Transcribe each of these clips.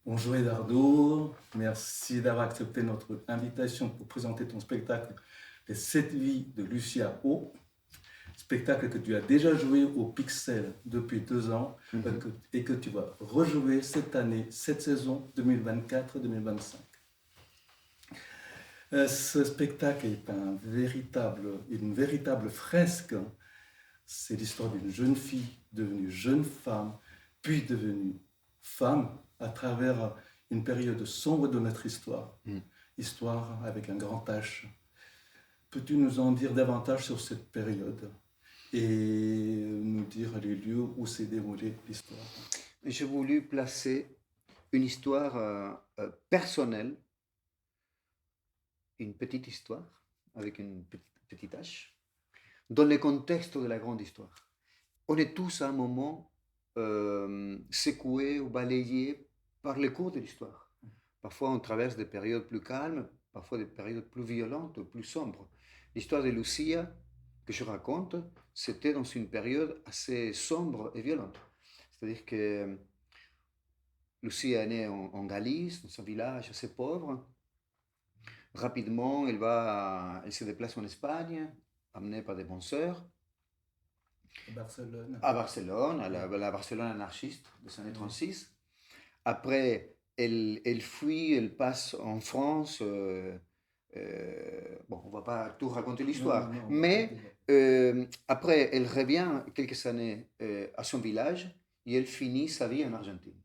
Bonjour Eduardo, merci d'avoir accepté notre invitation pour présenter ton spectacle Les 7 vies de Lucia O. Spectacle que tu as déjà joué au Pixel depuis 2 ans et que tu vas rejouer cette année, cette saison 2024-2025. Ce spectacle est une véritable fresque. C'est l'histoire d'une jeune fille devenue jeune femme, puis devenue femme à travers une période sombre de notre histoire. Histoire avec un grand H. Peux-tu nous en dire davantage sur cette période et nous dire les lieux où s'est déroulée l'histoire? J'ai voulu placer une histoire personnelle, une petite histoire, avec une petite H, dans le contexte de la grande histoire. On est tous à un moment secoués ou balayés par les cours de l'histoire. Parfois, on traverse des périodes plus calmes, parfois des périodes plus violentes, plus sombres. L'histoire de Lucia, que je raconte, c'était dans une période assez sombre et violente. C'est-à-dire que Lucie est née en Galice, dans un village assez pauvre. Rapidement, elle se déplace en Espagne, amenée par des penseurs, Barcelone. à Barcelone, la Barcelone anarchiste des années 36. Après, elle fuit, elle passe en France. Bon, on ne va pas tout raconter Non, non, l'histoire, non, on va mais arrêter. après, elle revient quelques années à son village et elle finit sa vie en Argentine.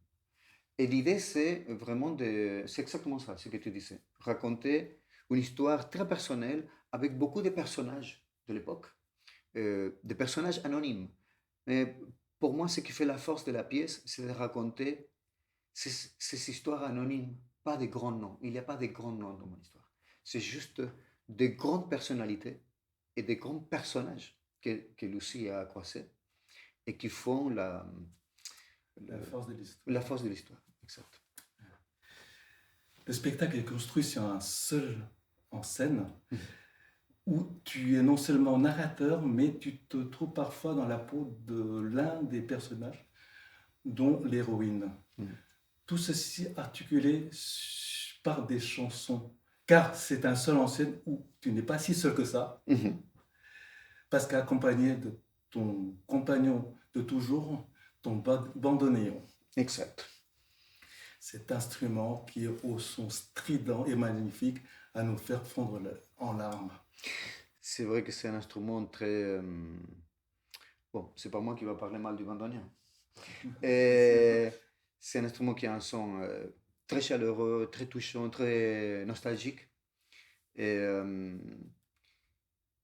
Et l'idée, c'est vraiment c'est exactement ça, ce que tu disais. Raconter une histoire très personnelle avec beaucoup de personnages de l'époque, des personnages anonymes. Mais pour moi, ce qui fait la force de la pièce, c'est de raconter ces histoires anonymes, pas des grands noms. Il n'y a pas de grands noms dans mon histoire. C'est juste des grandes personnalités et des grands personnages que Lucie a croisés et qui font La force de l'histoire. la force de l'histoire. Exact. Le spectacle est construit sur un seul en scène où tu es non seulement narrateur, mais tu te trouves parfois dans la peau de l'un des personnages, dont l'héroïne. Tout ceci articulé par des chansons, car c'est un seul en scène où tu n'es pas si seul que ça, parce qu'accompagné de ton compagnon de toujours, ton bandoneon. Exact. Cet instrument qui est au son strident et magnifique à nous faire fondre en larmes. C'est vrai que c'est un instrument très. Bon, c'est pas moi qui va parler mal du bandoneon. Et c'est un instrument qui a un son très chaleureux, très touchant, très nostalgique. Et, euh,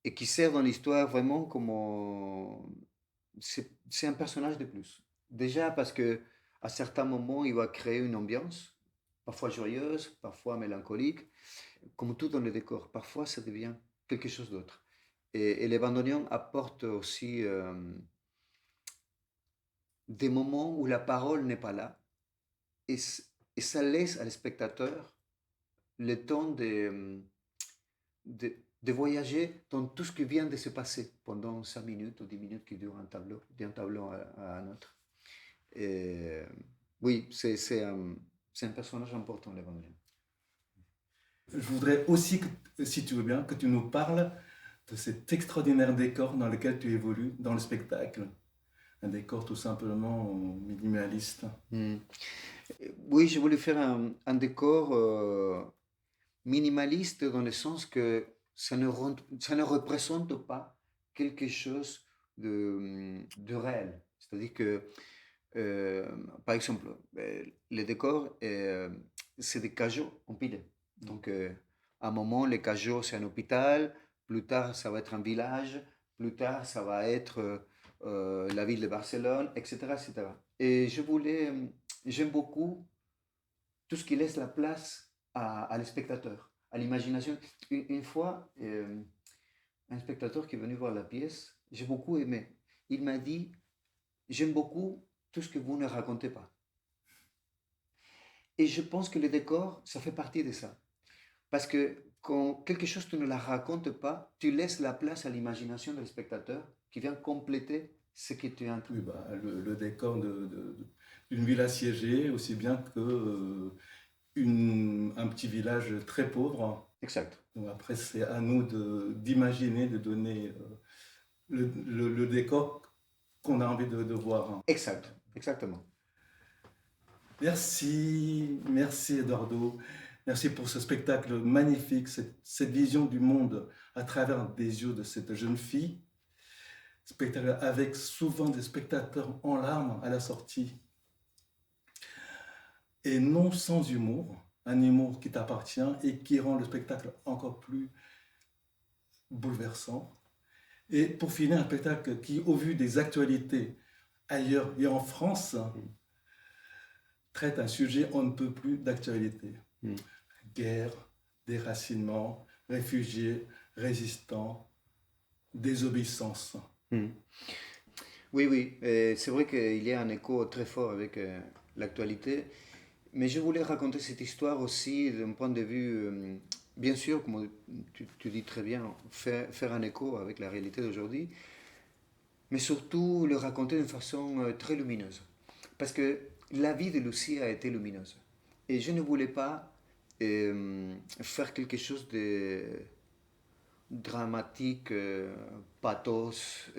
et qui sert dans l'histoire vraiment comme. C'est un personnage de plus. Déjà parce que à certains moments, il va créer une ambiance, parfois joyeuse, parfois mélancolique, comme tout dans le décor. Parfois, ça devient quelque chose d'autre. Et les bandoneons apportent aussi des moments où la parole n'est pas là et, et ça laisse à le spectateur le temps de voyager dans tout ce qui vient de se passer pendant 5 minutes ou 10 minutes qui durent un tableau, d'un tableau à un autre. Et, oui, c'est un personnage important, les bandoneons. Je voudrais aussi, si tu veux bien, que tu nous parles de cet extraordinaire décor dans lequel tu évolues dans le spectacle. Un décor tout simplement minimaliste. Mm. Oui, je voulais faire un décor minimaliste dans le sens que ça ne représente pas quelque chose de réel. C'est-à-dire que, euh, par exemple, les décors, c'est des cajots empilés. Donc, à un moment, les cajots, c'est un hôpital, plus tard, ça va être un village, plus tard, ça va être la ville de Barcelone, etc., etc. Et j'aime beaucoup tout ce qui laisse la place à le spectateur, à l'imagination. Une fois, un spectateur qui est venu voir la pièce, j'ai beaucoup aimé. Il m'a dit, j'aime beaucoup tout ce que vous ne racontez pas. Et je pense que le décor, ça fait partie de ça. Parce que quand quelque chose, tu ne la racontes pas, tu laisses la place à l'imagination du spectateur qui vient compléter ce que tu es en train. Oui, bah, le décor d'une ville assiégée, aussi bien que un petit village très pauvre. Exact. Donc après, c'est à nous d'imaginer, de donner le décor qu'on a envie de voir. Exact. Exactement. Merci, merci Eduardo. Merci pour ce spectacle magnifique, cette vision du monde à travers des yeux de cette jeune fille. Spectacle avec souvent des spectateurs en larmes à la sortie. Et non sans humour, un humour qui t'appartient et qui rend le spectacle encore plus bouleversant. Et pour finir, un spectacle qui, au vu des actualités ailleurs et en France, traite un sujet on ne peut plus d'actualité. Guerre, déracinement, réfugiés, résistants, désobéissance. Oui, oui, c'est vrai qu'il y a un écho très fort avec l'actualité, mais je voulais raconter cette histoire aussi d'un point de vue, bien sûr, comme tu dis très bien, faire un écho avec la réalité d'aujourd'hui, mais surtout le raconter d'une façon très lumineuse. Parce que la vie de Lucie a été lumineuse. Et je ne voulais pas faire quelque chose de dramatique, pathos,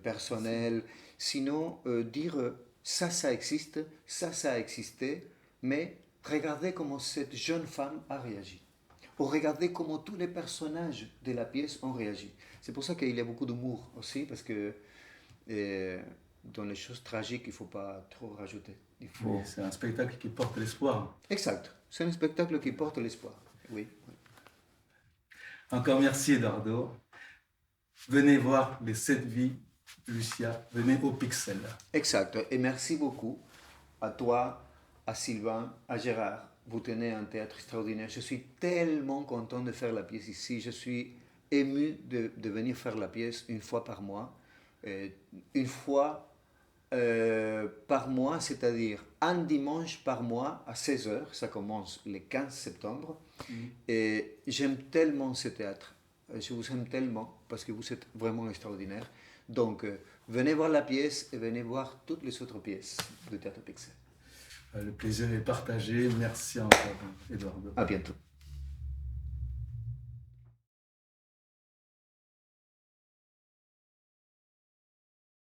personnel, sinon dire ça existe, ça a existé, mais regardez comment cette jeune femme a réagi. Ou regardez comment tous les personnages de la pièce ont réagi. C'est pour ça qu'il y a beaucoup d'humour aussi, parce que dans les choses tragiques, il ne faut pas trop rajouter. Oui, c'est un spectacle qui porte l'espoir. Exact. C'est un spectacle qui porte l'espoir. Oui. Encore merci, Eduardo. Venez voir les 7 vies, Lucia. Venez au Pixel. Exact. Et merci beaucoup à toi, à Sylvain, à Gérard. Vous tenez un théâtre extraordinaire. Je suis tellement content de faire la pièce ici. Je suis ému de venir faire la pièce une fois par mois. Une fois par mois, c'est-à-dire un dimanche par mois à 16h. Ça commence le 15 septembre. Et j'aime tellement ce théâtre. Je vous aime tellement parce que vous êtes vraiment extraordinaire. Donc, venez voir la pièce et venez voir toutes les autres pièces du Théâtre Pixel. Le plaisir est partagé. Merci encore, Eduardo. À bientôt.